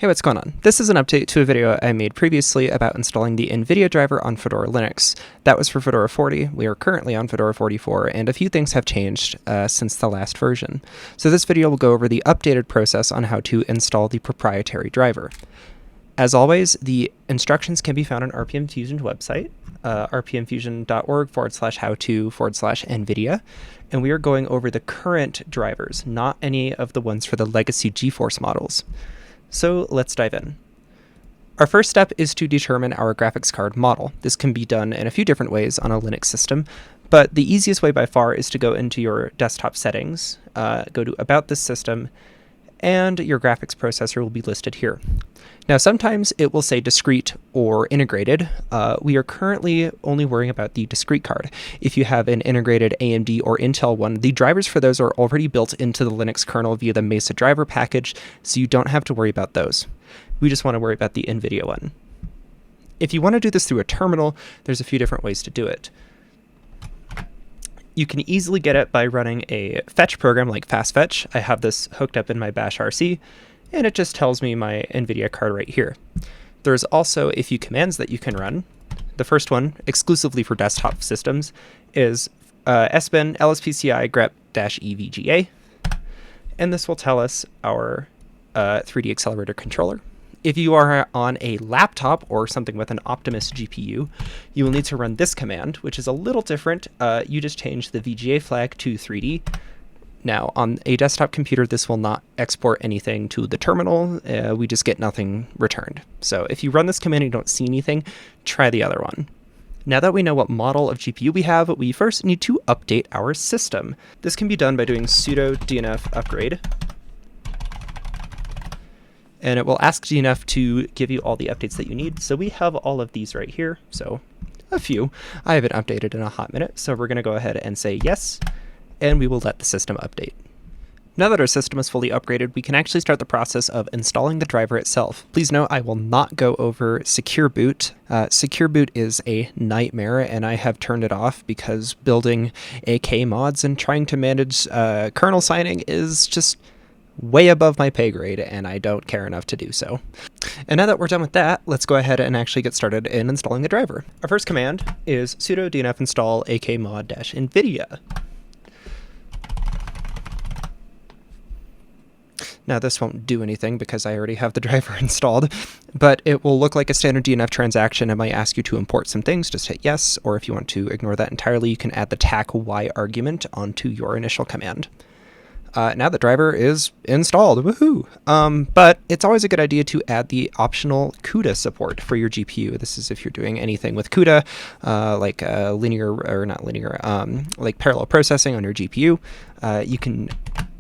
Hey, what's going on? This is an update to a video I made previously about installing the Nvidia driver on Fedora Linux. That was for Fedora 40. We are currently on Fedora 44, and a few things have changed since the last version. So this video will go over the updated process on how to install the proprietary driver. As always, the instructions can be found on RPM Fusion's website, rpmfusion.org/how-to/NVIDIA, and we are going over the current drivers, not any of the ones for the legacy GeForce models. So let's dive in. Our first step is to determine our graphics card model. This can be done in a few different ways on a Linux system, but the easiest way by far is to go into your desktop settings, go to About This System, and your graphics processor will be listed here. Now, sometimes it will say discrete or integrated. We are currently only worrying about the discrete card. If you have an integrated AMD or Intel one, the drivers for those are already built into the Linux kernel via the Mesa driver package, so you don't have to worry about those. We just want to worry about the NVIDIA one. If you want to do this through a terminal, there's a few different ways to do it. You can easily get it by running a fetch program like fastfetch. I have this hooked up in my bash RC, and it just tells me my NVIDIA card right here. There's also a few commands that you can run. The first one, exclusively for desktop systems, is sbin lspci grep-evga, and this will tell us our 3D accelerator controller. If you are on a laptop or something with an Optimus GPU, you will need to run this command, which is a little different. You just change the VGA flag to 3D. Now, on a desktop computer, this will not export anything to the terminal. We just get nothing returned. So if you run this command and you don't see anything, try the other one. Now that we know what model of GPU we have, we first need to update our system. This can be done by doing sudo dnf upgrade. And it will ask dnf to give you all the updates that you need. So we have all of these right here. So a few. I haven't updated in a hot minute, so we're going to go ahead and say yes, and we will let the system update. Now that our system is fully upgraded, we can actually start the process of installing the driver itself. Please note I will not go over Secure Boot. Secure Boot is a nightmare, and I have turned it off because building AK mods and trying to manage kernel signing is just way above my pay grade, and I don't care enough to do so. And now that we're done with that, let's go ahead and actually get started in installing the driver. Our first command is sudo dnf install akmod-nvidia. Now this won't do anything because I already have the driver installed, but it will look like a standard DNF transaction. It might ask you to import some things, just hit yes, or if you want to ignore that entirely, you can add the tac-y argument onto your initial command. Now the driver is installed, woohoo! But it's always a good idea to add the optional CUDA support for your GPU. This is if you're doing anything with CUDA, like like parallel processing on your GPU. You can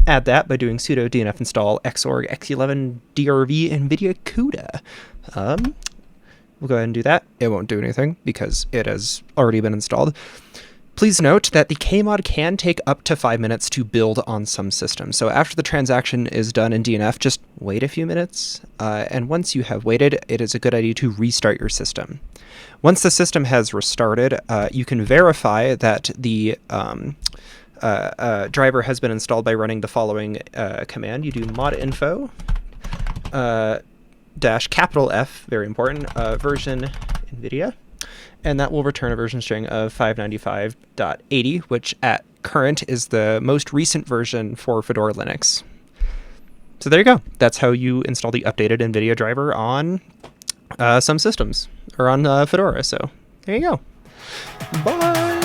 add that by doing sudo dnf install xorg x11 drv NVIDIA CUDA. We'll go ahead and do that. It won't do anything because it has already been installed. Please note that the kmod can take up to 5 minutes to build on some systems. So after the transaction is done in DNF, just wait a few minutes. And once you have waited, it is a good idea to restart your system. Once the system has restarted, you can verify that the driver has been installed by running the following command. You do modinfo -F, very important, version NVIDIA. And that will return a version string of 595.80, which at current is the most recent version for Fedora Linux. So there you go. That's how you install the updated NVIDIA driver on some systems, or on Fedora. So there you go. Bye!